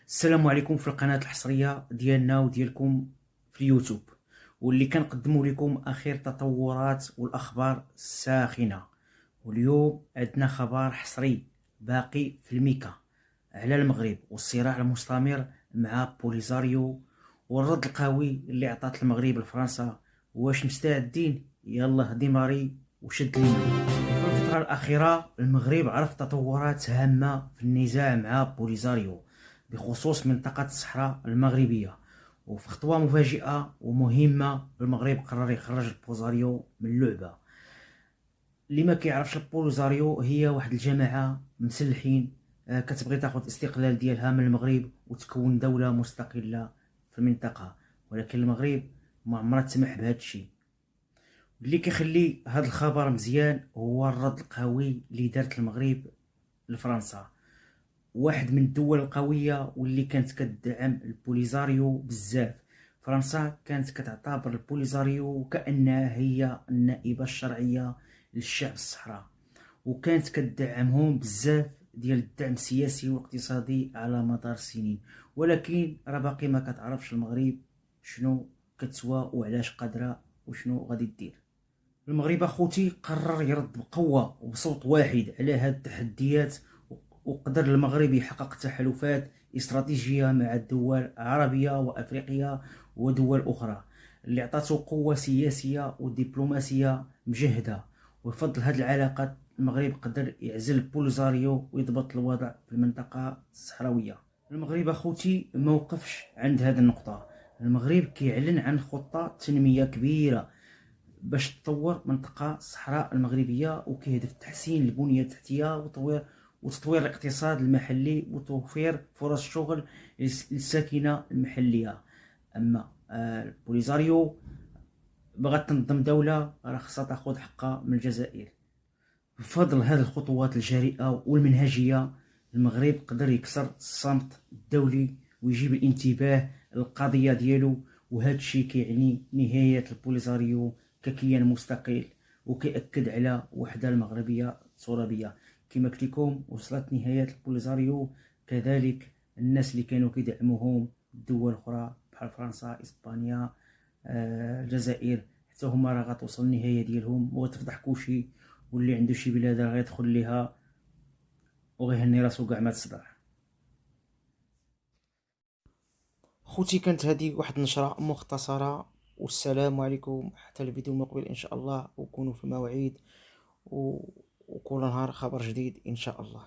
السلام عليكم في القناة الحصرية ديالنا وديالكم في اليوتيوب، واللي كنقدموا لكم اخر التطورات والاخبار الساخنة. واليوم عندنا خبر حصري باقي في الميكا على المغرب والصراع المستمر مع بوليزاريو والرد القوي اللي عطات المغرب لفرنسا. واش مستعدين؟ يلا ديماري وشد الملي. في الفترة الأخيرة المغرب عرف تطورات هامة في النزاع مع بوليزاريو بخصوص منطقة الصحراء المغربية، وفي خطوة مفاجئة ومهمة المغرب قرر يخرج البوليزاريو من اللعبة. اللي ما كيعرفش البوليزاريو هي واحد الجماعة مسلحين كتبغي تاخذ الاستقلال ديالها من المغرب وتكون دولة مستقلة في المنطقة، ولكن المغرب ما عمرها تسمح بهذا الشيء. اللي كيخلي هذا الخبر مزيان هو الرد القوي اللي دارت المغرب لفرنسا، واحد من الدول القوية واللي كانت كتدعم البوليزاريو بزاف. فرنسا كانت كتعتبر البوليزاريو كأنها هي النائبة الشرعية للشعب الصحراء، وكانت كتدعمهم بزاف ديال الدعم السياسي والاقتصادي على مدار السنين. ولكن راه باقي ما كتعرفش المغرب شنو كتسوى وعلاش قادرة وشنو غادي دير. المغرب اخوتي قرر يرد بقوة وبصوت واحد على هاد التحديات، وقدر المغرب يحقق تحالفات استراتيجية مع الدول العربية وأفريقيا ودول أخرى اللي عطاته قوة سياسية ودبلوماسية مجهدة. وبفضل هذه العلاقات المغرب قدر يعزل بوليزاريو ويضبط الوضع في المنطقة الصحراوية. المغرب اخوتي موقفش عند هذه النقطة. المغرب كيعلن عن خطة تنمية كبيرة باش تطور منطقة الصحراء المغربية، وكيهدف تحسين البنية التحتية وتطوير الاقتصاد المحلي وتوفير فرص شغل للساكنة المحلية. أما البوليزاريو بغات تنظم دولة راه خصها تاخذ حقها من الجزائر. بفضل هذه الخطوات الجريئة والمنهجية المغرب قدر يكسر الصمت الدولي ويجيب الانتباه للقضية ديالو، وهذا الشيء كيعني نهاية البوليزاريو ككيان مستقل، وكيأكد على وحدة المغربية الترابية. كما قلت لكم وصلت نهاية البوليزاريو، كذلك الناس اللي كانوا كيدعموهم الدول الاخرى بحال فرنسا، اسبانيا، الجزائر، حتى هما راه غتوصل النهاية ديالهم وغتفضح كلشي، واللي عنده شي بلاد راه غيدخل ليها وغيهني راسو كاع ما تصدع. خوتي كانت هذه واحد النشرة مختصرة، والسلام عليكم حتى الفيديو المقبل ان شاء الله، وكونوا في المواعيد وكل نهار خبر جديد ان شاء الله.